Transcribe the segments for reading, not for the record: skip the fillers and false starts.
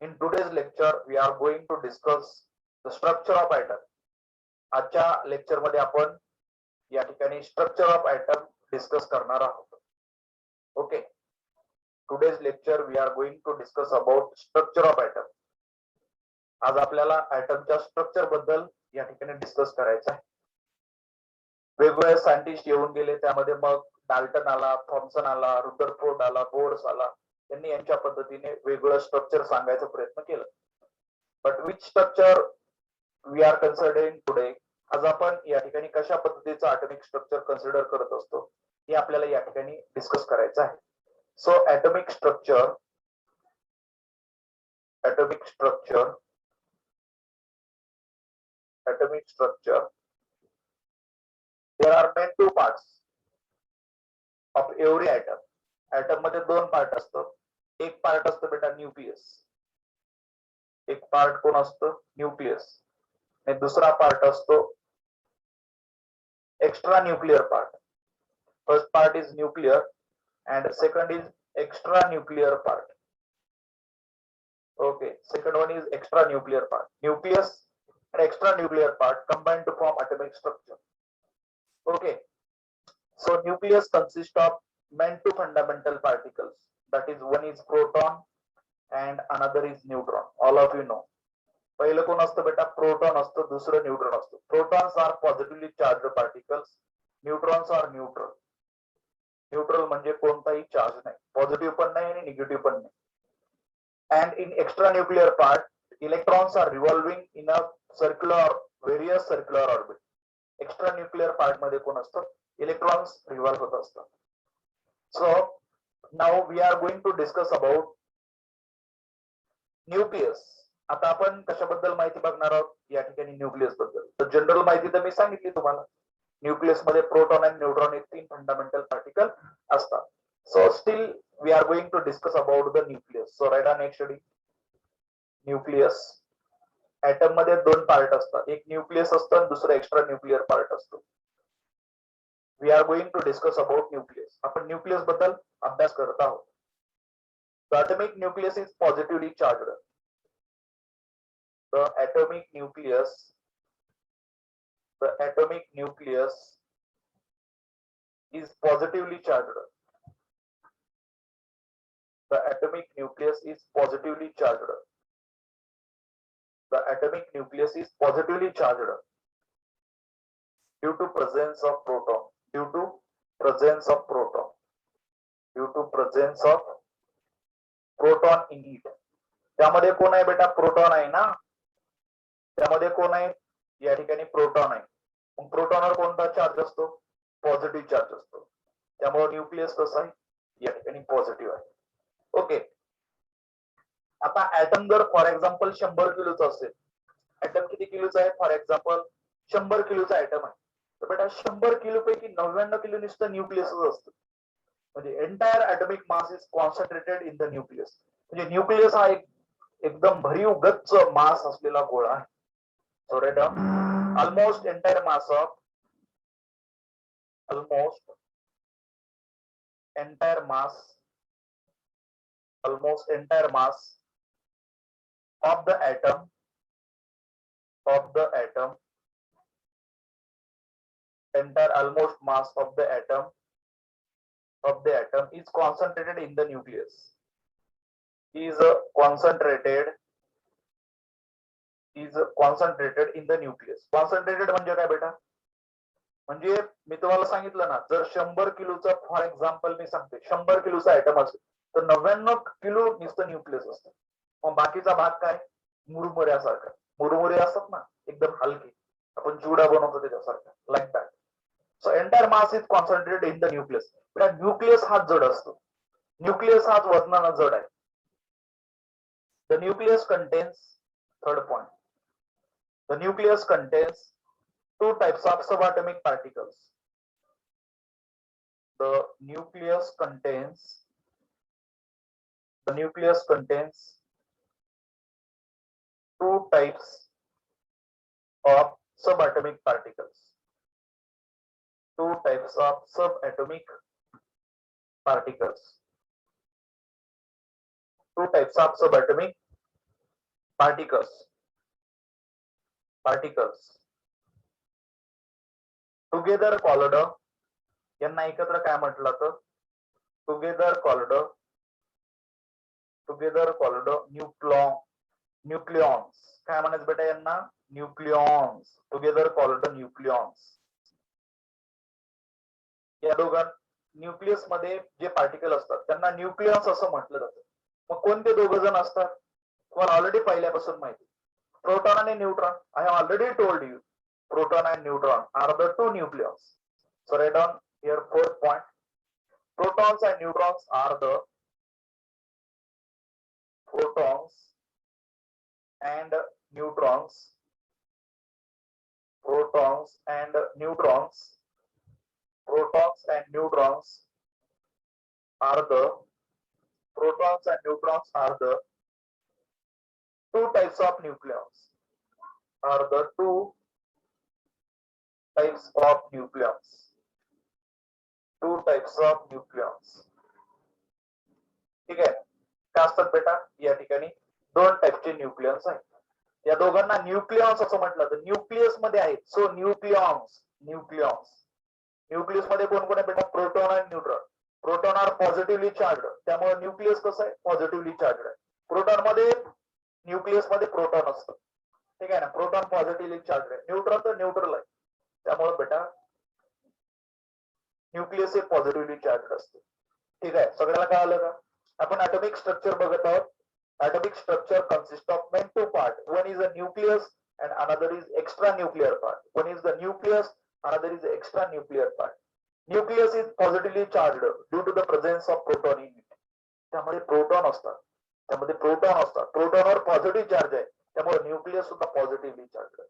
In today's lecture, we are going to discuss the structure of atom. आजच्या lecture मध्ये आपण या ठिकाणी स्ट्रक्चर ऑफ ॲटम डिस्कस करणार आहोत. Okay, today's lecture we are going to discuss about structure of atom. आज आपल्याला ॲटमच्या structure बद्दल या ठिकाणी डिस्कस करायचं आहे. वेगवेगळे सायंटिस्ट येऊन गेले, त्यामध्ये मग डाल्टन आला, थॉमसन आला, रुदरफोर्ड आला, बोर्स आला. त्यांनी यांच्या पद्धतीने वेगळं स्ट्रक्चर सांगायचा प्रयत्न केला. But which structure we are considering today, आज आपण या ठिकाणी कशा पद्धतीचं ॲटॉमिक स्ट्रक्चर कन्सिडर करत असतो हे आपल्याला या ठिकाणी डिस्कस करायचं आहे. So atomic structure there are main two parts of every atom. Atom मध्ये दोन पार्ट असतात. एक पार्ट असतं बेटा न्यूक्लियस, एक पार्ट कोण असतं न्यूक्लियस, आणि दुसरा पार्ट असतो extra nuclear part. First part is nuclear and second is extra nuclear part. Okay, second one is extra nuclear part. Nucleus and extra nuclear part combine to form atomic structure. Okay, so nucleus consists of main two fundamental particles, that is one is proton and another is neutron. All of you know. पहिलं कोण असतं बेटा proton असतं, दुसरं neutron असतं. Protons are positively charged particles, neutrons are neutral. Neutral म्हणजे कोणताही charge नाही, पॉझिटिव्ह पण नाही आणि निगेटिव्ह पण नाही. And in extra nuclear part, electrons are revolving in a circular, various circular orbit. Extra nuclear part मध्ये कोण असतं, electrons revolve होत असतात. So now we are going to discuss about nucleus. आता आपण कशाबद्दल माहिती बघणार आहोत या ठिकाणी न्यूक्लियस बद्दल. तर जनरल माहिती तर मी सांगितली तुम्हाला. न्यूक्लियस मध्ये प्रोटॉन आणि न्यूट्रॉन हे तीन फंडामेंटल पार्टिकल असतात. So still we are going to discuss about the nucleus. So write on next study. Nucleus. Atom मध्ये दोन पार्ट असतात, एक न्यूक्लियस असतं आणि दुसरं एक्स्ट्रा न्यूक्लियर पार्ट असतो. We are going to discuss about nucleus. आपण न्यूक्लियस बद्दल अभ्यास करत आहोत. The atomic nucleus is positively charged. The atomic nucleus is positively charged. The atomic nucleus is positively charged. The atomic nucleus is positively charged due to presence of proton. Due to presence of proton. Due to presence of proton in it. त्यामध्ये कोण आहे बेटा proton आहे ना, त्यामध्ये कोण आहे या ठिकाणी प्रोटॉन आहे. मग प्रोटॉनवर कोणता चार्ज असतो, पॉझिटिव्ह चार्ज असतो. त्यामुळे न्यूक्लियस कसं आहे या ठिकाणी पॉझिटिव्ह आहे. ओके, आता ऍटम जर फॉर एक्झाम्पल 100 किलोचा असेल, ऍटम किती किलोचा आहे, फॉर एक्झाम्पल 100 किलोचा ऍटम आहे, तर बेटा 100 किलो पैकी 99 किलो नुसतं न्यूक्लियसच असतं. म्हणजे entire atomic mass is concentrated in the nucleus. म्हणजे न्यूक्लियस हा एक एकदम भरीव गच्च मास असलेला गोळा आहे. So write down almost entire mass of almost entire mass of the atom entire almost mass of the atom is concentrated in the nucleus. Is concentrated in the nucleus. Concentrated म्हणजे काय बेटा, म्हणजे मी तुम्हाला सांगितलं ना, जर 100 किलोचा फॉर एक्झाम्पल मी सांगते 100 किलोचा आयटम असेल तर 99 किलो नुसतं न्यूक्लियस असतं. मग बाकीचा भाग काय, मुरमुऱ्यासारखा. मुरमुरे असतात ना एकदम हलके, आपण चिवडा बनवतो त्याच्यासारखा, like that. So entire mass is concentrated in the nucleus. Nucleus हाच जड असतो, न्यूक्लियस हाच वजनानं जड आहे. The nucleus contains, third point, the nucleus contains two types of subatomic particles. The nucleus contains two types of subatomic particles. Two types of subatomic particles. Two types of subatomic particles together called, यांना एकत्र काय म्हटलं तर together called nucleons. काय म्हणायचं बेटा यांना nucleons, together called nucleons. या दोघां न्यूक्लियस मध्ये जे पार्टिकल असतात त्यांना न्यूक्लियस असं म्हटलं जातं. मग कोणते दोघ जण असतात तुम्हाला ऑलरेडी पहिल्यापासून माहिती, प्रोटॉन आणि neutron. I have already told you proton and neutron are the two nucleus. So right down here fourth point, protons and neutrons are the protons and neutrons and neutrons are the two types of nucleons, ठीक आहे. काय असतात बेटा या ठिकाणी दोन टाईपचे न्यूक्लियन्स आहेत. या दोघांना न्यूक्लियॉन्स असं म्हटलं तर न्यूक्लियस मध्ये आहेत. सो न्यूक्लियॉन्स मध्ये कोण कोण आहे बेटा, प्रोटॉन आणि neutron. Proton are positively charge, त्यामुळे न्यूक्लियस कसं आहे पॉझिटिव्हली चार्ज आहे. प्रोटॉन मध्ये न्यूक्लियस मध्ये प्रोटॉन असतं, ठीक आहे ना. प्रोटॉन पॉझिटिव्हली चार्ज आहे, न्यूट्रॉन तर न्यूट्रल आहे. त्यामुळे बेटा न्यूक्लियस हे पॉझिटिव्हली चार्ज असते, ठीक आहे. सगळ्याला कळालं का? आपण ॲटॉमिक स्ट्रक्चर बघत आहोत. Atomic structure consists of main two parts. One is a nucleus and another is extranuclear part. One is the nucleus, another is the extranuclear part. Nucleus is positively charged due to the presence of proton in it. त्यामध्ये proton असतात, प्रोटॉनवर positive charge आहे, त्यामुळे nucleus सुद्धा positively charge आहे.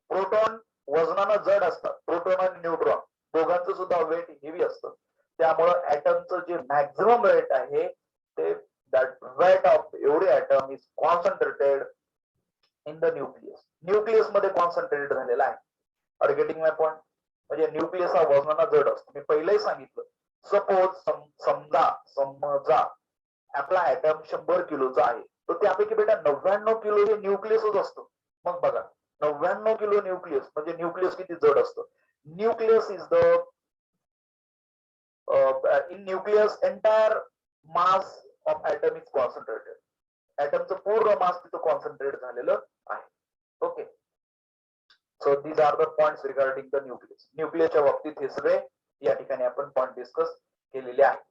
Proton वजनानं जड असतात, proton आणि neutron दोघांचं सुद्धा वेट हेवी असतं. त्यामुळे ऍटमचं जे मॅक्झिमम वेट आहे ते that weight of every atom is concentrated in the nucleus मध्ये कॉन्सन्ट्रेटेड झालेला आहे. R getting my point? म्हणजे न्यूक्लियस हा वजनानं जड असतो. मी पहिलेही सांगितलं, समजा आपला ऍटम 100 किलोचा आहे, तर त्यापैकी बेटा 99 किलो हे न्यूक्लियसच असतं. मग बघा 99 किलो न्यूक्लियस म्हणजे न्यूक्लियस किती जड असतं. Nucleus is the in nucleus entire mass of atom is concentrated. ऍटमचं पूर्ण मास तिथं कॉन्सन्ट्रेट झालेलं आहे. Okay, so these are the points regarding the nucleus. न्यूक्लियसच्या बाबतीत हे सगळे या ठिकाणी आपण पॉइंट डिस्कस केलेले आहेत.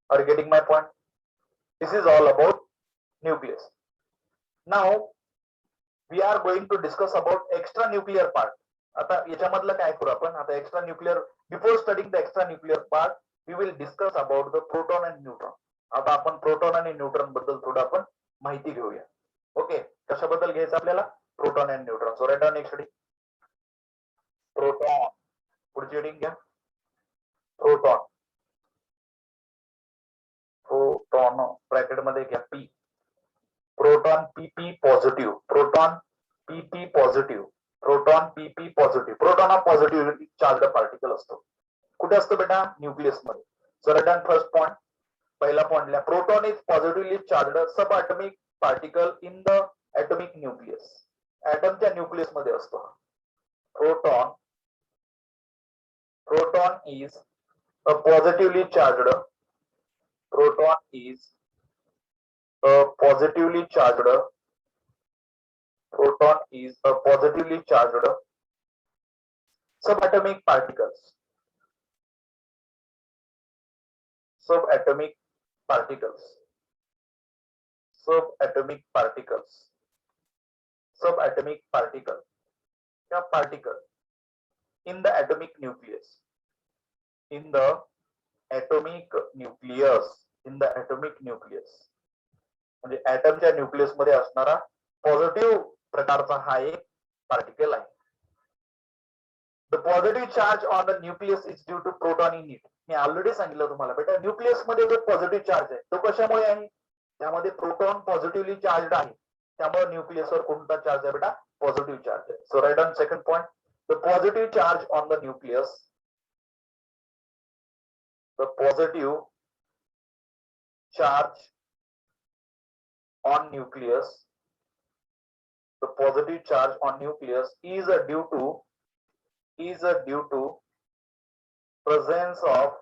Are getting my point? This is all about nucleus. Now we are going to discuss about extra nuclear part. आता याच्यामधलं काय करू आपण, आता extra nuclear, before studying the extra nuclear part we will discuss about the proton and neutron. आता आपण proton आणि neutron बद्दल थोडं आपण माहिती घेऊया. ओके, कशाबद्दल घ्यायचं आपल्याला? Proton and neutron. So right down next heading proton. पुढची हेडिंग घ्या प्रोटॉन. ब्रॅकेट मध्ये घ्या P. Proton PP positive, proton PP positive. Proton हा पॉझिटिव्ह चार्ज पार्टिकल असतो. कुठे असतो बेटा? न्यूक्लियस मध्ये. So right down first point. पहिला पॉइंटला proton is positively charged subatomic particle in the atomic nucleus. ॲटमच्या न्यूक्लियस मध्ये असतो. Proton is a positively charged, subatomic particles. Subatomic particle या particle in the atomic nucleus. म्हणजे ऍटमच्या nucleus मध्ये असणारा positive प्रकारचा हा एक पार्टिकल आहे. The positive charge on the nucleus is due to proton in it. Me already सांगितलं तुम्हाला बेटा, न्यूक्लियस मध्ये जो पॉझिटिव्ह चार्ज आहे तो कशामुळे आहे? त्यामध्ये प्रोटॉन पॉझिटिव्हली चार्ज आहे, त्यामुळे न्यूक्लियसवर कोणता चार्ज आहे बेटा? पॉझिटिव्ह चार्ज आहे. So write on second point. The positive charge on the nucleus, the positive charge on nucleus the positive charge on nucleus is due to presence of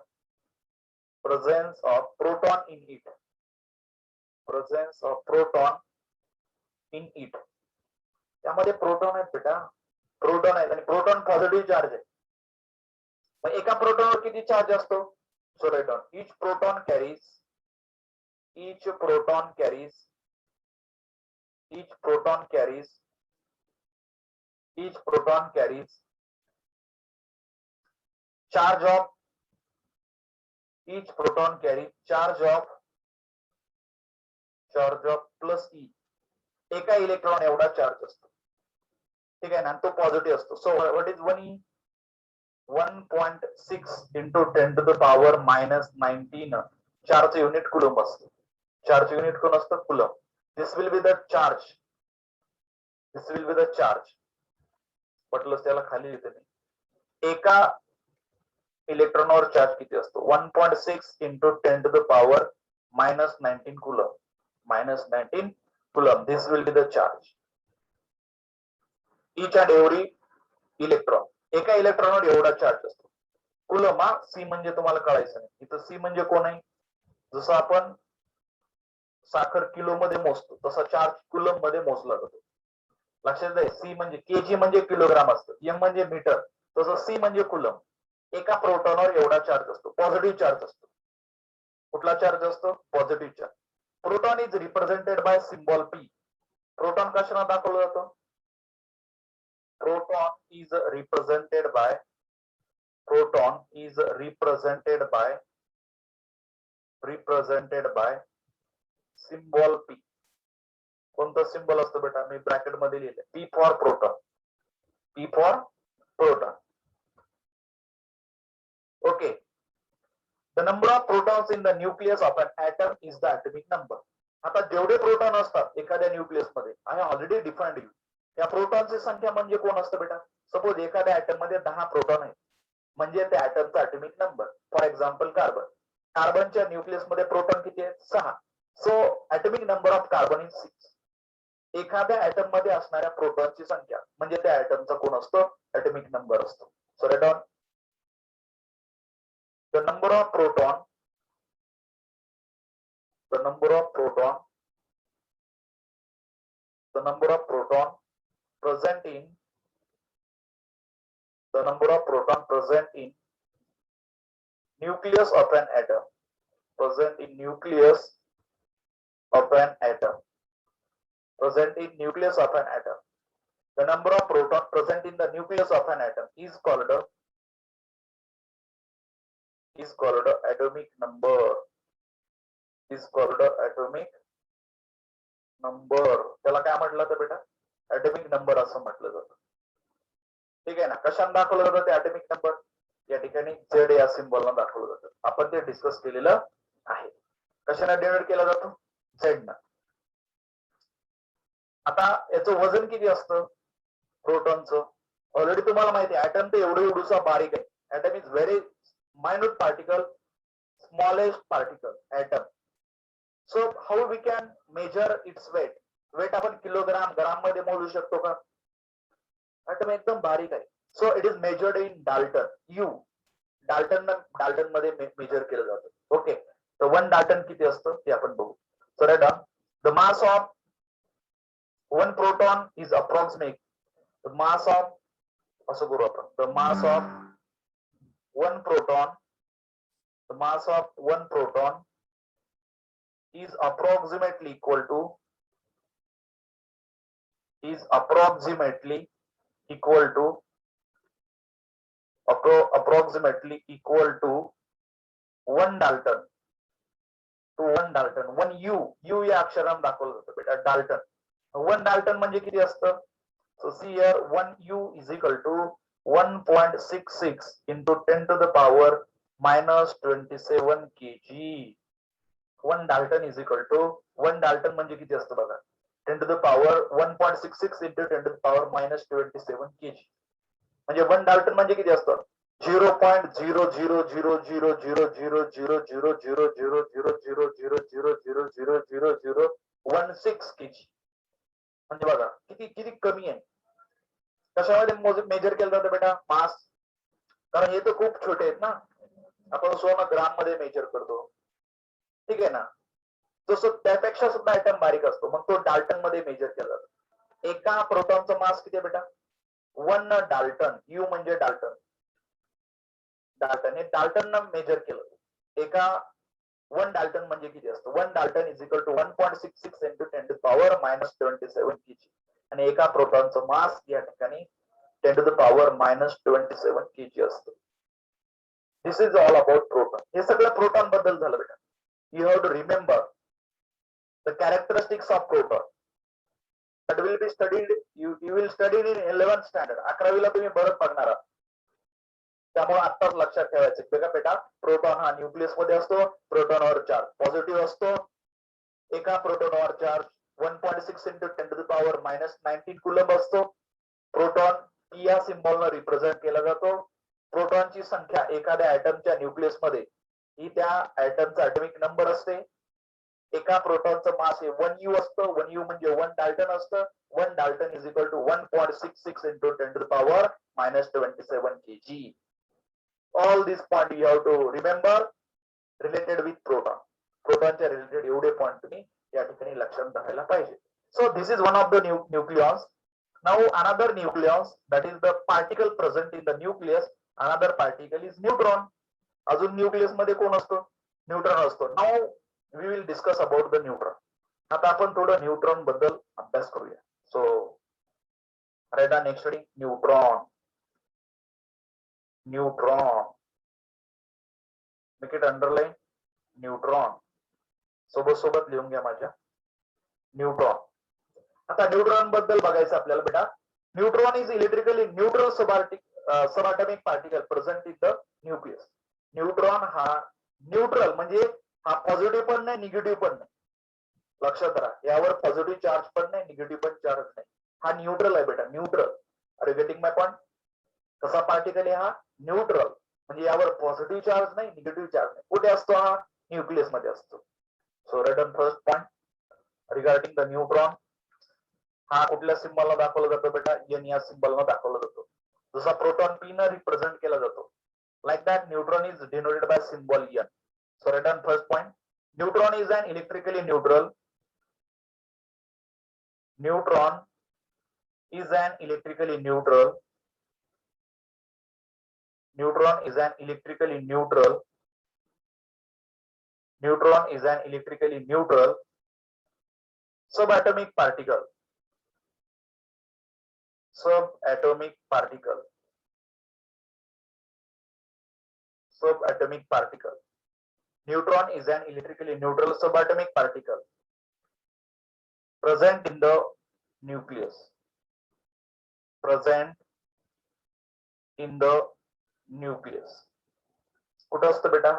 proton in it. Presence of proton in it. त्यामध्ये proton आहेत बेटा, proton आहेत आणि proton positive charge आहे. मग एका प्रोटॉनवर किती charge असतो? So write down each proton carries charge of plus E. एका इलेक्ट्रॉन एवढा चार्ज असतो. ठीक आहे ना, तो पॉझिटिव्ह असतो. So what is 1E? 1.6 into 10 to the power minus 19. Charge unit coulomb असतं. चार्ज युनिट कोण असतं? Coulomb. This will be the charge. म्हटलं त्याला खाली येते नाही. एका इलेक्ट्रॉनवर चार्ज किती असतो? 1.6 into 10 to the power minus 19 coulomb. This will be the charge. Each and every electron. एका इलेक्ट्रॉनवर एवढा चार्ज असतो. कुलम हा सी म्हणजे तुम्हाला कळायचं नाही. इथं सी म्हणजे कोण आहे? जसं आपण साखर किलो मध्ये मोजतो तसा चार्ज कुलम मध्ये मोजला जातो. लक्षात घ्या, सी म्हणजे केजी म्हणजे किलोग्राम असतं, एम म्हणजे मीटर, तसं सी म्हणजे कुलम. एका प्रोटॉनवर एवढा चार्ज असतो, पॉझिटिव्ह चार्ज असतो. कुठला चार्ज असतो? Positive charge. Proton is represented by symbol P. Proton कशाने दाखवलं जातं? Proton is represented by symbol P. कोणतं सिम्बॉल असतं बेटा? मी ब्रॅकेट मध्ये लिहिलं, P for proton. Okay. The number of protons in the nucleus of an atom is the atomic number. आता जेवढे प्रोटॉन असतात एखाद्या न्यूक्लियस मध्ये, आय ऑलरेडी डिफाइंड यू. त्या प्रोटॉनची संख्या म्हणजे कोण असतं बेटा? सपोज एखाद्या ॲटम मध्ये 10 प्रोटॉन आहेत म्हणजे त्या ॲटमचा ॲटॉमिक नंबर. फॉर एक्झाम्पल कार्बनच्या न्यूक्लियस मध्ये प्रोटॉन किती आहेत? 6. So atomic number of carbon is 6. एखाद्या ॲटम मध्ये असणाऱ्या प्रोटॉनची संख्या म्हणजे त्या ॲटमचा कोण असतो? ॲटॉमिक नंबर असतो. So write down the number of proton present in nucleus of an atom. The number of proton present in the nucleus of an atom is called atomic number. त्याला काय म्हटलं तर बेटा? atomic number असं म्हटलं जातं. ठीक आहे ना. कशाने दाखवलं जातं ते atomic number? या ठिकाणी Z या सिम्बॉल ने दाखवलं जातं. आपण ते डिस्कस केलेलं आहे. कशाने डिनोट केला जातो? Z ने. आता याचं वजन किती असतं प्रोटॉनचं? ऑलरेडी तुम्हाला माहिती आहे, ॲटम तर एवढूसा बारीक आहे. Atom is very minute particle, smallest particle, atom. So how we can measure its weight? Weight आपण किलोग्राम, ग्राम मध्ये मोजू शकतो का? ॲटम एकदम बारीक आहे. So it is measured in Dalton. Dalton मध्ये मेजर केलं जातं. ओके, तर 1 डाल्टन किती असतं ते आपण बघू. So right on, the mass of 1 proton is approximate. The mass of असं करू आपण, the mass of one proton is approximately equal to 1 Dalton. 1 U या अक्षराने दाखवलं जातं बेटा, डाल्टन. 1 डाल्टन म्हणजे किती असतं? So see here, 1 U is equal to 1.66 into 10 to the power minus 27 kg. 1 Dalton is equal to 1 Dalton म्हणजे किती असतं बघा? 10 to the power 1.66 into 10 to the power minus 27 kg. म्हणजे 1 Dalton म्हणजे किती असतं? 0.0000000000000000000000016 kg. म्हणजे बघा किती किती कमी आहे. कशामध्ये मेजर केलं जातं बेटा? मास. कारण हे तर खूप छोटे आहेत ना. आपण सोनं ग्राम मध्ये मेजर करतो, ठीक आहे ना. तसं त्यापेक्षा सुद्धा आयटम बारीक असतो, मग तो डाल्टन मध्ये मेजर केला जातो. एका प्रोटॉनचं मास किती आहे बेटा? 1 डाल्टन. यू म्हणजे डाल्टन. डाल्टन हे डाल्टन मेजर केलं. एका 1 डाल्टन म्हणजे किती असतं? 1 dalton is equal to 1.66 into 10 to power -27 kg. आणि एका प्रोटॉनचं मास या ठिकाणी 10 टू द पॉवर -27 केजी असतं. This is all about proton. हे सगळं प्रोटॉन बद्दल झालं बेटा. You have to remember the characteristics of proton that will be studied, you will study in 11th standard. 11वीला तुम्ही बरं पडणार आहात, त्यामुळे आत्ताच लक्षात ठेवायचं. बघा बेटा, प्रोटॉन हा न्यूक्लियस मध्ये असतो. प्रोटॉनवर चार्ज पॉझिटिव्ह असतो. एका प्रोटॉनवर charge 1.6 into 10 to the power -19 coulomb असतो. प्रोटॉन या सिम्बॉलनं रिप्रेझेंट केला जातो. प्रोटॉनची संख्या एखाद्या ऍटमच्या न्यूक्लियस मध्ये ही त्या ऍटमचा ऍटॉमिक नंबर असते. एका प्रोटॉनचं मास हे 1U असतं. 1U म्हणजे 1 डाल्टन असतं. 1 dalton is equal to 1.66 into 10 to the power -27 kg. All these point you have to remember related with proton. प्रोटॉनच्या रिलेटेड एवढे पॉइंट तुम्ही या ठिकाणी लक्षात राहायला पाहिजे. So this is one of the nucleons. Now another nucleons, that is the particle present in the nucleus. Another particle is neutron. अजून nucleus मध्ये कोण असतो? न्यूट्रॉन असतो. Now we will discuss about the neutron. आता आपण थोडं neutron बद्दल अभ्यास करूया. So write down next study neutron. Neutron. Make it underline. Neutron. सोबत सोबत लिहून घ्या माझ्या. न्यूट्रॉन. आता न्यूट्रॉन बद्दल बघायचं आपल्याला बेटा. Neutron is electrically neutral subatomic particle present in the nucleus. Neutron हा न्यूट्रल म्हणजे हा पॉझिटिव्ह पण नाही, निगेटिव्ह पण नाही. लक्षात राहा, यावर पॉझिटिव्ह चार्ज पण नाही, निगेटिव्ह पण चार्ज नाही. हा न्यूट्रल आहे बेटा, neutral. Are you getting my point? कसा पार्टिकल आहे हा? न्यूट्रल. म्हणजे यावर पॉझिटिव्ह चार्ज नाही, निगेटिव्ह चार्ज नाही. कुठे असतो हा? न्यूक्लियस मध्ये असतो. So write on first point regarding the neutron. हा कुठल्या सिम्बॉलला दाखवला जातो बेटा? एन या सिम्बॉलला दाखवला जातो. जसा प्रोटॉन पी न रिप्रेझेंट केला जातो, like that neutron is denoted by symbol n. So write down first point. Neutron is an electrically neutral. Neutron is an electrically neutral. Neutron is an electrically neutral. Neutron is an electrically neutral subatomic particle. Subatomic particle. Subatomic particle. Neutron is an electrically neutral subatomic particle present in the nucleus. Present in the nucleus. कुठं असतं बेटा?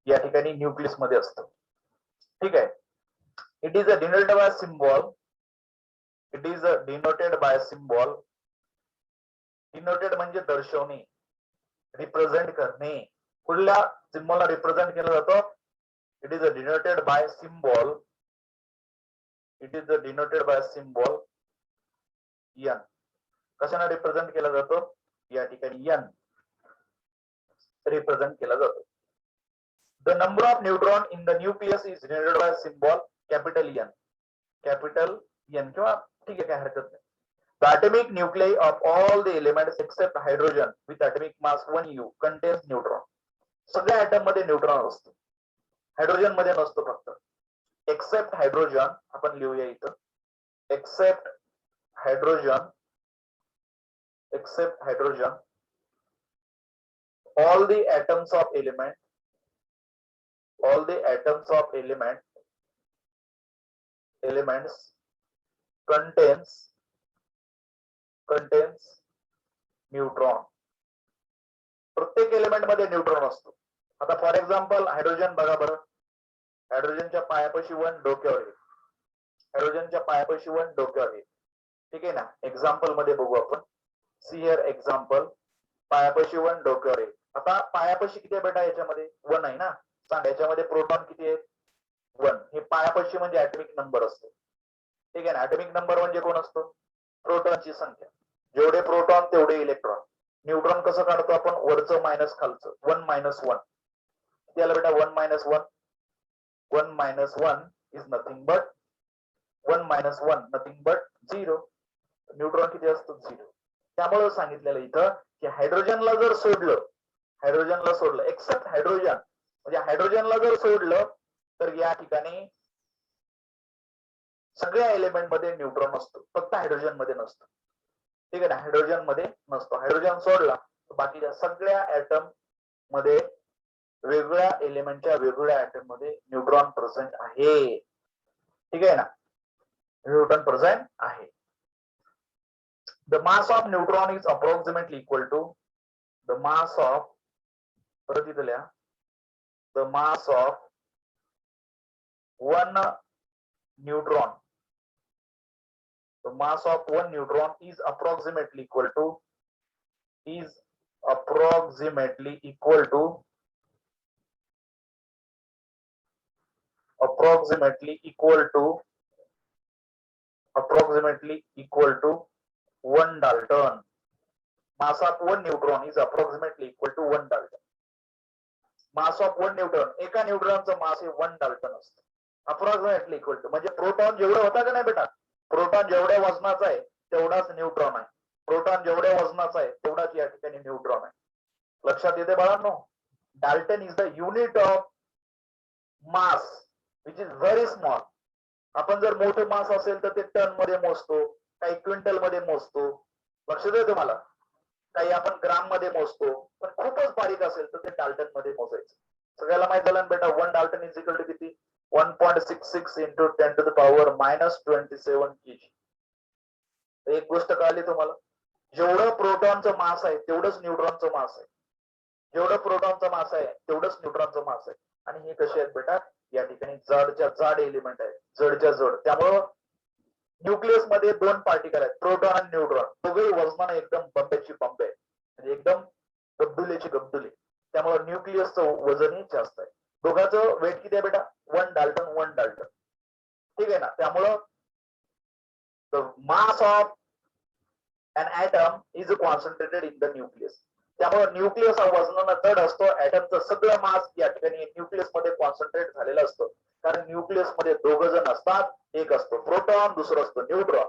या ठिकाणी nucleus मध्ये असतं. ठीक आहे. It is a denoted by symbol. It is a denoted by symbol. Denoted म्हणजे दर्शवणे, रिप्रेझेंट करणे. कुठल्या सिम्बॉलला रिप्रेझेंट केलं जातं? It is a denoted by symbol. It is a denoted by symbol N. कशाने रिप्रेझेंट केला जातो? या ठिकाणी एन रिप्रेझेंट केला जातो. The number of neutron in the nucleus is denoted by symbol capital N. Capital N किंवा ठीक आहे, काय हरकत नाही. The atomic nuclei of all the elements except hydrogen with atomic mass 1U contains neutron. सगळ्या atom मध्ये neutron असतो, hydrogen मध्ये नसतो फक्त. एक्सेप्ट हायड्रोजन आपण लिहूया इथं. Except hydrogen. Except hydrogen, all the atoms of element, all the atoms of elements contains neutron. प्रत्येक एलिमेंट मध्ये न्यूट्रॉन असतो. आता फॉर एक्झाम्पल हायड्रोजन बघा बरं. हायड्रोजनच्या पायापाशी 1 डोक्यावर आहे. हायड्रोजनच्या पायापाशी 1 डोक्यावर आहे. ठीक आहे ना. एक्झाम्पल मध्ये बघू आपण. See here example. पायापाशी 1 डोक्यावर आहे. आता पायापाशी किती आहे बेटा? याच्यामध्ये 1 आहे ना. सांग याच्यामध्ये प्रोटॉन किती आहेत? 1. हे पायापाशी म्हणजे ऍटॉमिक नंबर असतो. ठीक आहे ना. ऍटॉमिक नंबर म्हणजे कोण असतो? प्रोटॉनची संख्या. जेवढे प्रोटॉन तेवढे इलेक्ट्रॉन. न्यूट्रॉन कसं काढतो आपण? वरचं मायनस खालचं. 1 मायनस 1. त्याला बेटा 1 minus 1. 1 minus 1 is nothing but 1 minus 1 nothing but 0. Neutron किती असतो? 0. त्यामुळे सांगितलेलं इथं की हायड्रोजनला जर सोडलं एक्सेप्ट हायड्रोजन, म्हणजे हायड्रोजनला जर सोडलं तर या ठिकाणी सगळ्या एलिमेंट मध्ये न्यूट्रॉन असतो, फक्त हायड्रोजन मध्ये नसतो. ठीक आहे ना. हायड्रोजन मध्ये नसतो. हायड्रोजन सोडला तर बाकीच्या सगळ्या ऍटम मध्ये वेगळ्या एलिमेंटच्या वेगवेगळ्या ऍटम मध्ये न्यूट्रॉन प्रेझेंट आहे. ठीक आहे ना. न्यूट्रॉन प्रेझेंट आहे. The mass of neutron is approximately equal to the mass of the mass of one neutron. The mass of one neutron is approximately equal to approximately equal to 1 Dalton. Mass of one neutron is approximately equal to 1 Dalton. Mass of 1 Newton, एका न्यूट्रॉनचं मास हे 1 dalton असतं. Approximately equal to, म्हणजे proton जेवढा होता का नाही बेटा, proton जेवढ्या वजनाचा आहे तेवढाच न्यूट्रॉन आहे. प्रोटॉन जेवढ्या वजनाचा आहे तेवढाच या ठिकाणी न्यूट्रॉन आहे. लक्षात येते बाळांनो? Dalton is the unit of mass which is very small. आपण जर मोठं मास असेल तर ते टन मध्ये मोजतो, काही क्विंटल मध्ये मोजतो. लक्षात आहे तुम्हाला? काही आपण ग्राम मध्ये मोजतो, पण खूपच बारीक असेल तर ते डाल्टन मध्ये मोजायचं. सगळ्याला माहित झालं बेटा 1 डाल्टन इज इक्वल टू किती? 1.66 into 10 to the power -27 kg. एक गोष्ट कळली तुम्हाला? जेवढं प्रोटॉनचं मास आहे तेवढंच न्यूट्रॉनचं मास आहे. जेवढं प्रोटॉनचं मास आहे तेवढंच न्यूट्रॉनचं मास आहे. आणि हे कसे आहेत बेटा? या ठिकाणी जडच्या जड एलिमेंट आहेत, जडच्या जड. त्यामुळं न्यूक्लियस मध्ये 2 पार्टिकल आहेत, प्रोटॉन आणि न्यूट्रॉन. दोघेही वजनाने एकदम बंबेची बंबे, म्हणजे एकदम गब्दुलेची गब्दुले. त्यामुळे न्यूक्लियसचं वजनही जास्त आहे. दोघांचं वेट किती आहे बेटा? 1 डाल्टन 1 डाल्टन. ठीक आहे ना. त्यामुळं the mass of an atom is concentrated in the nucleus. त्यामुळे न्यूक्लियस हा वजनाने जड असतो. ऍटमचं सगळं मास या ठिकाणी न्यूक्लियस मध्ये कॉन्सन्ट्रेट झालेलं असतं. कारण न्यूक्लियस मध्ये 2 जण असतात, एक असतो प्रोटॉन, दुसरं असतो न्यूट्रॉन.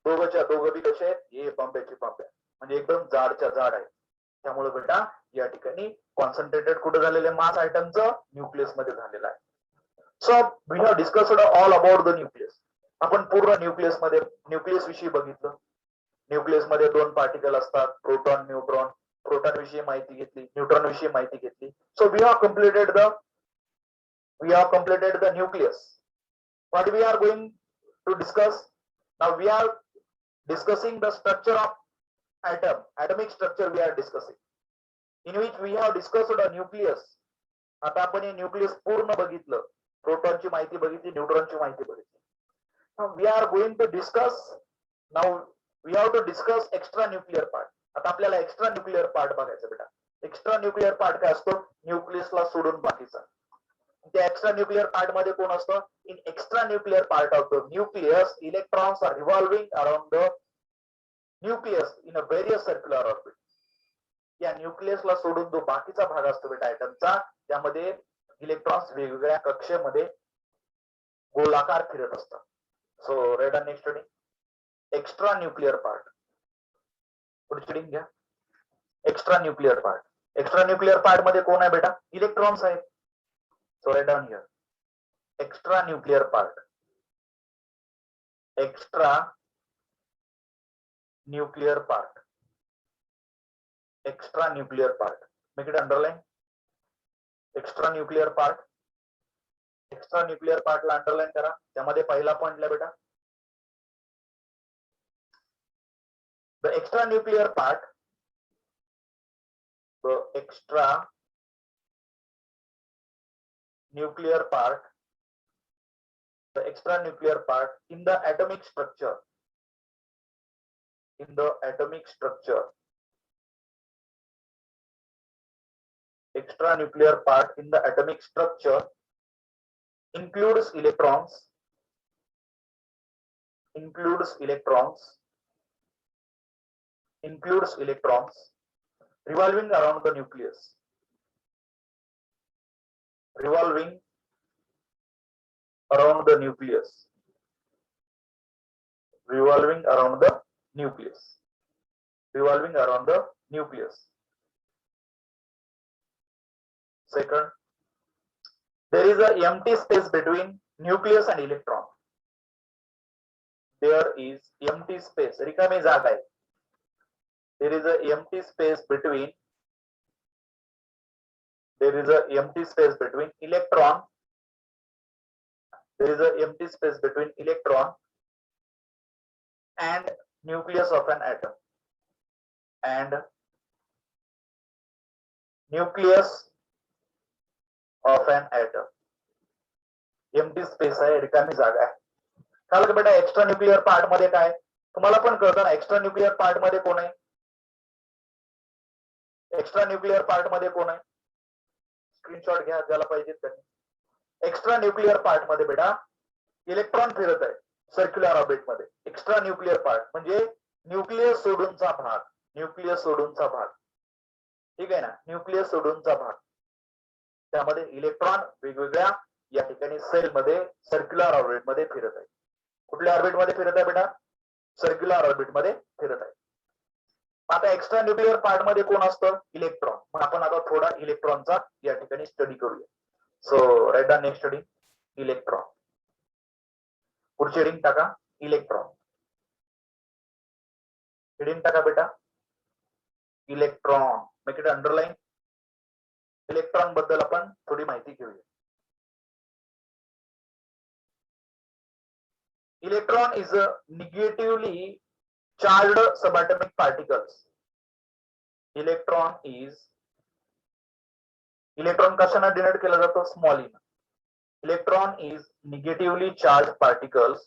दोघंच्या दोघं बी कसे आहेत? हे बंब्याची बंब्या, म्हणजे एकदम जाडच्या जाड आहे. त्यामुळे बेटा या ठिकाणी कॉन्सन्ट्रेटेड कुठे झालेले मास आयटमचं? न्यूक्लियस मध्ये झालेलं आहे. So we have discussed all about the nucleus. आपण पूर्ण न्यूक्लियस विषयी बघितलं. न्यूक्लियस मध्ये 2 पार्टिकल असतात, प्रोटॉन न्यूट्रॉन. प्रोटॉन विषयी माहिती घेतली, न्यूट्रॉन विषयी माहिती घेतली. So we have completed the nucleus. What we are going to discuss now, we are discussing the structure of atom. Atomic structure we are discussing, in which we have discussed a nucleus. आता आपण हे nucleus पूर्ण बघितलं. प्रोटॉनची माहिती बघितली, न्यूट्रॉनची माहिती बघितली. Now we are going to discuss, now we have to discuss extra nuclear part. आता आपल्याला एक्स्ट्रा न्यूक्लियर पार्ट बघायचं बेटा. एक्स्ट्रा न्यूक्लियर पार्ट काय असतो? न्यूक्लियसला सोडून बाकीचा. त्या एक्स्ट्रा न्यूक्लियर पार्ट मध्ये कोण असतं? In extra nuclear part of the nucleus, electrons are revolving around the nucleus in a various circular orbit. या न्यूक्लियसला सोडून जो बाकीचा भाग असतो बेटा ऍटमचा, त्यामध्ये इलेक्ट्रॉन्स वेगवेगळ्या कक्षेमध्ये गोलाकार फिरत असतात. So read on next study extra nuclear part. पुढची घ्या. Extra nuclear part. Extra nuclear part मध्ये कोण आहे बेटा? इलेक्ट्रॉन्स आहेत. So right down here extra nuclear part. Extra nuclear part. Extra nuclear part. Make it underline. Extra nuclear part. Extra nuclear पार्टला underline करा. त्यामध्ये पहिला पॉइंटला बेटा the extra nuclear part, the extra nuclear part, the extra nuclear part in the atomic structure, in the atomic structure, extra nuclear part in the atomic structure includes electrons, includes electrons revolving around the nucleus, revolving around the nucleus, revolving around the nucleus, revolving around the nucleus. Second, there is an empty space between nucleus and electron. There is empty space, रिकामी जागा आहे. There is an empty space between electron. There is an empty space between electron and nucleus of an atom. And nucleus of an atom. Empty space आहे, रिकामी जागा आहे. कळलं का बेटा? एक्स्ट्रा न्यूक्लियर पार्ट मध्ये काय तुम्हाला पण कळतं ना? एक्स्ट्रा न्यूक्लियर पार्ट मध्ये कोण आहे? एक्स्ट्रा न्यूक्लियर पार्ट मध्ये कोण आहे? स्क्रीनशॉट घ्या ज्याला पाहिजे त्यांनी. एक्स्ट्रा न्यूक्लियर पार्ट मध्ये बेटा इलेक्ट्रॉन फिरत आहे सर्क्युलर ऑर्बिट मध्ये. एक्स्ट्रा न्यूक्लियर पार्ट म्हणजे न्यूक्लियस सोडूनचा भाग, न्यूक्लियस सोडूनचा भाग, ठीक आहे ना? न्यूक्लियस सोडूनचा भाग, त्यामध्ये इलेक्ट्रॉन वेगवेगळ्या या ठिकाणी सेल मध्ये सर्क्युलर ऑर्बिट मध्ये फिरत आहे. कुठल्या ऑर्बिट मध्ये फिरत आहे बेटा? सर्क्युलर ऑर्बिट मध्ये फिरत आहे. आता एक्स्ट्रा न्यूक्लियर पार्ट मध्ये कोण असतं? इलेक्ट्रॉन. मग आपण आता थोडा इलेक्ट्रॉनचा या ठिकाणी स्टडी करूया. So write down next study electron. पुढची हेडिंग टाका इलेक्ट्रॉन. हेडिंग टाका बेटा electron. Make it underline. Electron बद्दल आपण थोडी माहिती घेऊया. Electron is a negatively charged subatomic particles. Electron कशाने डिनोट केला जातो? Small E. Electron is negatively charged particles.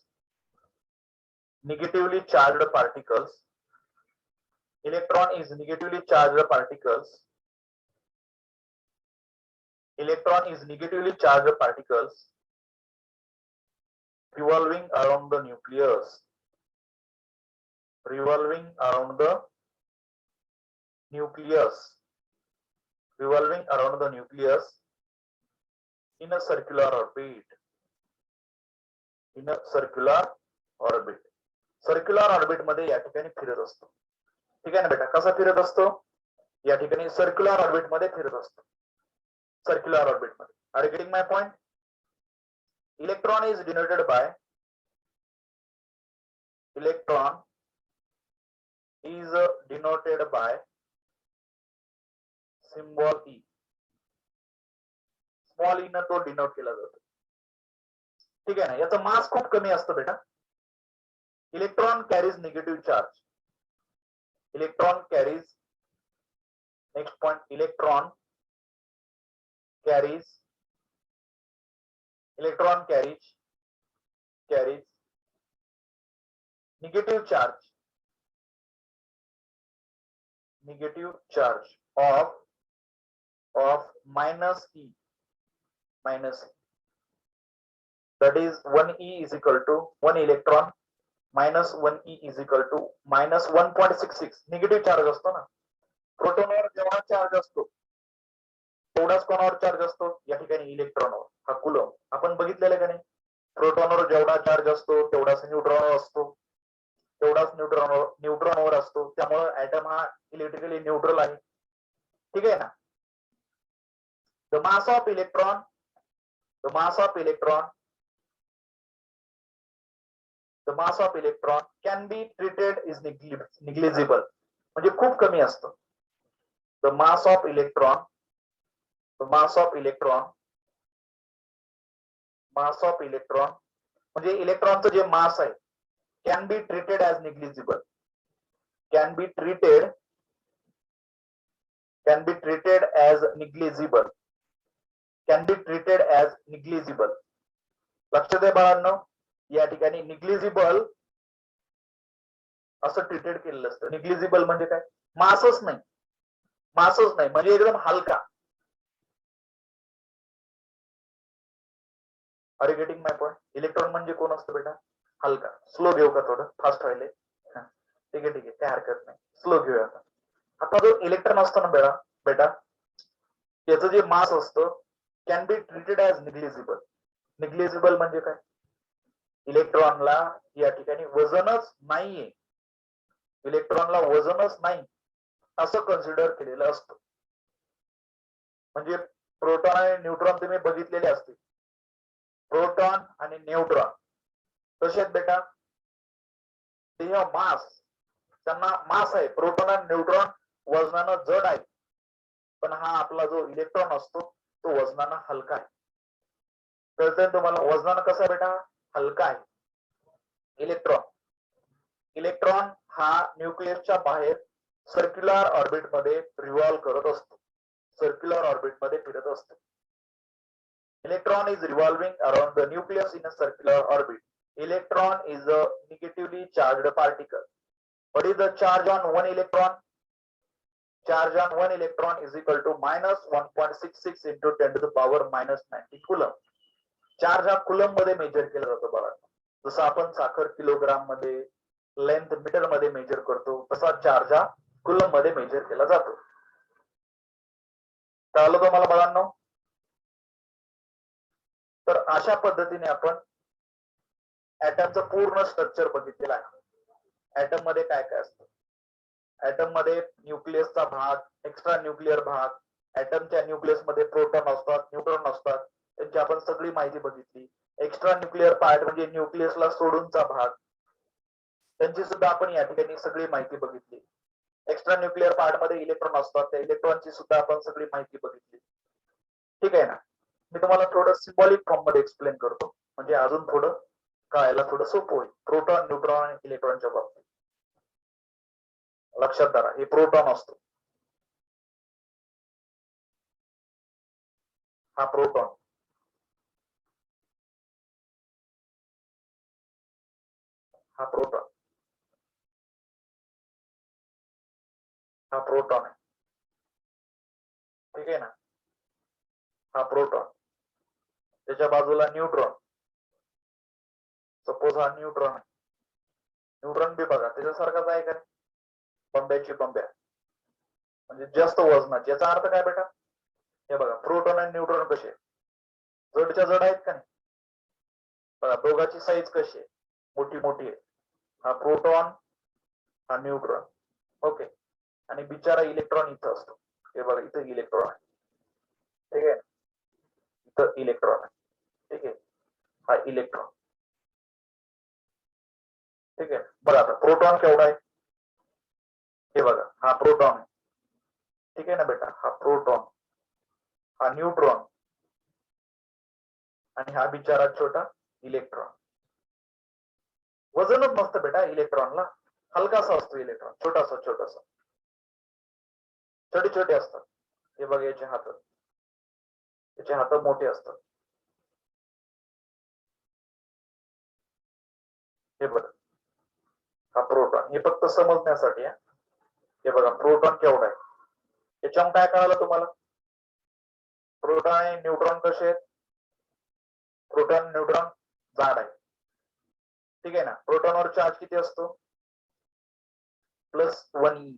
Negatively charged particles. Electron is negatively charged particles. Electron is negatively charged particles revolving around the nucleus, revolving around the nucleus, revolving around the nucleus in a circular orbit, in a circular orbit. Circular orbit मध्ये या ठिकाणी फिरत असतो. ठीक आहे ना बेटा? कसा फिरत असतो? या ठिकाणी सर्क्युलर ऑर्बिट मध्ये फिरत असतो. सर्क्युलर ऑर्बिट मध्ये. Are you getting my point? Electron is denoted by symbol E. Small E न तो डिनोट केला जातो. ठीक आहे ना? याचा मास खूप कमी असतो बेटा. Electron carries negative charge. Electron carries, next point, electron carries negative charge of minus E. That is 1E is equal to 1 electron minus 1E is equal to minus 1.66. Negative charge असतो ना. प्रोटॉनवर जेवढा चार्ज असतो तेवढाच कोणावर charge असतो? या ठिकाणी इलेक्ट्रॉनवर. हा कुलम आपण बघितलेलं का नाही? प्रोटॉनवर जेवढा चार्ज असतो तेवढाच न्यूट्रॉनवर असतो, तेवढाच न्यूट्रॉनवर असतो. त्यामुळे ऍटम हा इलेक्ट्रिकली न्यूट्रल आहे. ठीक आहे ना? The mass of electron can be treated is negligible. म्हणजे खूप कमी असतं. द मास ऑफ इलेक्ट्रॉन म्हणजे इलेक्ट्रॉनचं जे मास आहे can be treated as negligible. Can be treated as negligible. लक्ष द्या बाळांनो, या ठिकाणी निग्लिजिबल असं ट्रीटेड केलेलं असतं. निग्लिजिबल म्हणजे काय? मासच नाही म्हणजे एकदम हलका. Are you getting my point? Electron म्हणजे कोण असतं बेटा? हलका. स्लो घेऊ का थोडं, फास्ट व्हायले? ठीक आहे काय हरकत नाही, स्लो घेऊया. आता जो इलेक्ट्रॉन असतो ना बेटा, त्याचं जे मास असतं can be treated as negligible. Negligible म्हणजे काय? इलेक्ट्रॉनला या ठिकाणी वजनच नाहीये, इलेक्ट्रॉनला वजनच नाही असं कन्सिडर केलेलं असतं. म्हणजे प्रोटॉन आणि न्यूट्रॉन तुम्ही बघितलेले असतील. प्रोटॉन आणि न्यूट्रॉन कसे आहेत बेटा? ते मास, त्यांना मास आहे. प्रोटॉन आणि न्यूट्रॉन वजनानं जड आहे, पण हा आपला जो इलेक्ट्रॉन असतो तो वजनानं हलका आहे. कळतंय तुम्हाला? वजनानं कसा बेटा? हलका आहे. इलेक्ट्रॉन हा न्यूक्लियसच्या बाहेर सर्क्युलर ऑर्बिट मध्ये रिव्हॉल्व करत असतो, सर्क्युलर ऑर्बिट मध्ये फिरत असतो. Electron is revolving around the nucleus in a circular orbit. Electron is a negatively charged particle. What is the charge on one electron? Charge on one electron is equal to minus 1.66 into 10 to the power minus 90 coulomb. Charge हा coulomb मध्ये major केला जातो बघा. जसं आपण साखर kilogram मध्ये, length metre मध्ये मेजर करतो, तसा चार्ज हा कुलम मध्ये मेजर केला जातो. कळलं तुम्हाला बाळांनो? तर अशा पद्धतीने आपण ऍटमचं पूर्ण स्ट्रक्चर बघितलेलं आहे. ऍटम मध्ये काय काय असतं? ऍटम मध्ये न्यूक्लियसचा भाग, एक्स्ट्रा न्यूक्लिअर भाग, ऍटमच्या न्यूक्लियस मध्ये प्रोटॉन असतात, न्यूट्रॉन असतात, त्यांची आपण सगळी माहिती बघितली. एक्स्ट्रा न्यूक्लिअर पार्ट म्हणजे न्यूक्लियसला सोडूनचा भाग, त्यांची सुद्धा आपण या ठिकाणी सगळी माहिती बघितली. एक्स्ट्रा न्यूक्लिअर पार्ट मध्ये इलेक्ट्रॉन असतात, त्या इलेक्ट्रॉनची सुद्धा आपण सगळी माहिती बघितली. ठीक आहे ना? मी तुम्हाला थोडं सिम्बॉलिक फॉर्म मध्ये एक्सप्लेन करतो, म्हणजे अजून थोडं कळायला थोडं सोपं होईल. प्रोटॉन, न्यूट्रॉन आणि इलेक्ट्रॉनच्या बाबतीत लक्षात धरा, हे प्रोटॉन असतो, हा प्रोटॉन, हा प्रोटॉन, हा प्रोटॉन आहे. ठीक आहे ना? हा प्रोटॉन, त्याच्या बाजूला न्यूट्रॉन. सपोज हा न्यूट्रॉन आहे. न्यूट्रॉन बी बघा त्याच्यासारखाच आहे का? बंब्याची बंब्या, म्हणजे जास्त वजनाची. याचा अर्थ काय बेटा? हे बघा, प्रोटॉन आणि न्यूट्रॉन कसे जडच्या जड आहेत का नाही? बघा दोघांची साईज कशी आहे, मोठी मोठी आहे. हा प्रोटॉन, हा न्यूट्रॉन. ओके. आणि बिचारा इलेक्ट्रॉन इथं असतो. हे बघा इथं इलेक्ट्रॉन आहे. ठीक आहे? इथं इलेक्ट्रॉन आहे. ठीक आहे? हा इलेक्ट्रॉन. ठीक आहे? बघा आता प्रोटॉन केवढा आहे? हे बघा, हा प्रोटॉन आहे. ठीक आहे ना बेटा? हा प्रोटॉन, हा न्यूट्रॉन, आणि हा बिचारा छोटा इलेक्ट्रॉन. वजनच नसतं बेटा इलेक्ट्रॉनला, हलकासा असतो इलेक्ट्रॉन, छोटासा छोटासा, छोटे छोटे असतात. हे बघा याचे हात, याचे हात मोठे असतात. हे बघा, हा प्रोटॉन. हे फक्त समजण्यासाठी आहे. हे बघा प्रोटॉन केवढा आहे. याच्यावर काय कळालं तुम्हाला? प्रोटॉन आणि न्यूट्रॉन कसे आहेत? प्रोटॉन न्यूट्रॉन जाड आहे. ठीक आहे ना? प्रोटॉनवर चार्ज किती असतो? +1e,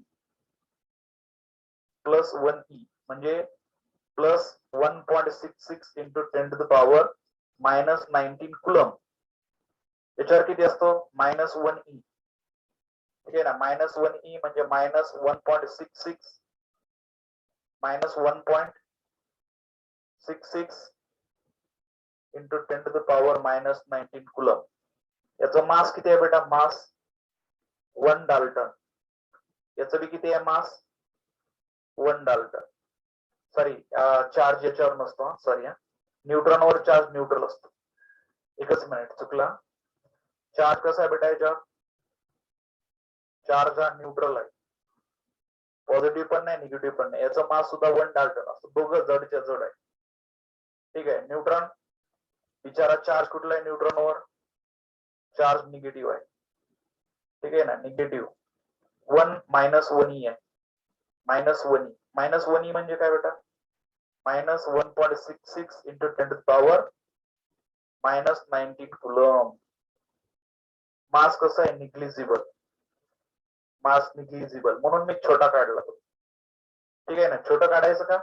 +1e म्हणजे +1.66 into 10 to the power -19 coulomb. याच्यावर किती असतो? -1e. ठीक आहे ना? -1e म्हणजे -1.66 -1.66 into 10 to the power -19 coulomb. याचं मास किती आहे बेटा? मास 1 डाल्टन. याचं बी किती आहे मास? 1 डाल्टन. सॉरी, चार्ज याच्यावर नसतो, सॉरी. न्यूट्रॉनवर चार्ज न्यूट्रल असतो. एकच मिनिट, चुकला. चार्ज कसा आहे बेटा याच्यावर? चार्ज हा न्यूट्रल आहे, पॉझिटिव्ह पण नाही निगेटिव्ह पण नाही. याचा मास सुद्धा 1 डाल्टन असतो. दोघं जडच्या जड आहे. ठीक आहे? न्यूट्रॉन बिचारा चार्ज कुठला आहे न्यूट्रॉनवर? चार्ज निगेटिव्ह आहे. ठीक आहे ना? निगेटिव्ह 1 -1e आहे. -1e म्हणजे काय बेटा? -1.66 into 10 to the power -19 coulomb. Mass कसं आहे निग्लिजिबल, मास निग्लिजिबल म्हणून मी छोटा काढला तो. ठीक आहे ना, छोटा काढायचं का,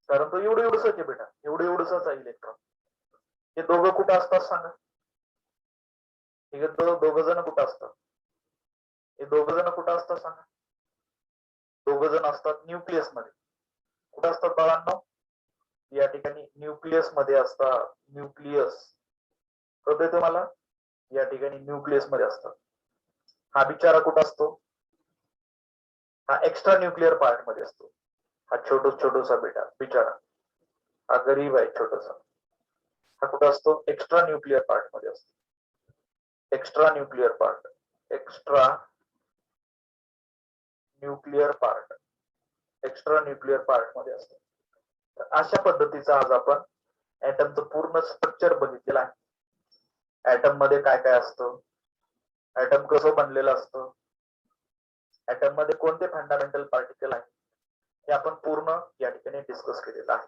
कारण तो एवढं एवढंच आहे बेटा, एवढं एवढंच आहे इलेक्ट्रॉन. हे दोघं कुठं असतात सांगा, ठीक आहे, दोघ जण कुठं असतात, हे दोघ जण कुठं असतात सांगा, दोघ जण असतात न्यूक्लियस मध्ये. कुठं असतात बाळांनो, या ठिकाणी न्यूक्लियस मध्ये असतात. न्यूक्लियस कळतंय तुम्हाला, या ठिकाणी न्यूक्लियस मध्ये असतात. हा बिचारा कुठं असतो, हा एक्स्ट्रा न्यूक्लिअर पार्ट मध्ये असतो. हा छोटूसा बेटा बिचारा, हा गरीब आहे छोटासा, हा कुठं असतो, एक्स्ट्रा न्यूक्लिअर पार्ट मध्ये असतो. Extra nuclear part, extra nuclear part, extra nuclear part मध्ये असतो. अशा पद्धतीचा आज आपण ऍटमचं पूर्ण स्ट्रक्चर बघितलेलं आहे. ऍटम मध्ये काय काय असतं, ऍटम कसं बनलेलं असतं, ऍटम मध्ये कोणते फंडामेंटल पार्टिकल आहेत, हे आपण पूर्ण या ठिकाणी डिस्कस केलेलं आहे.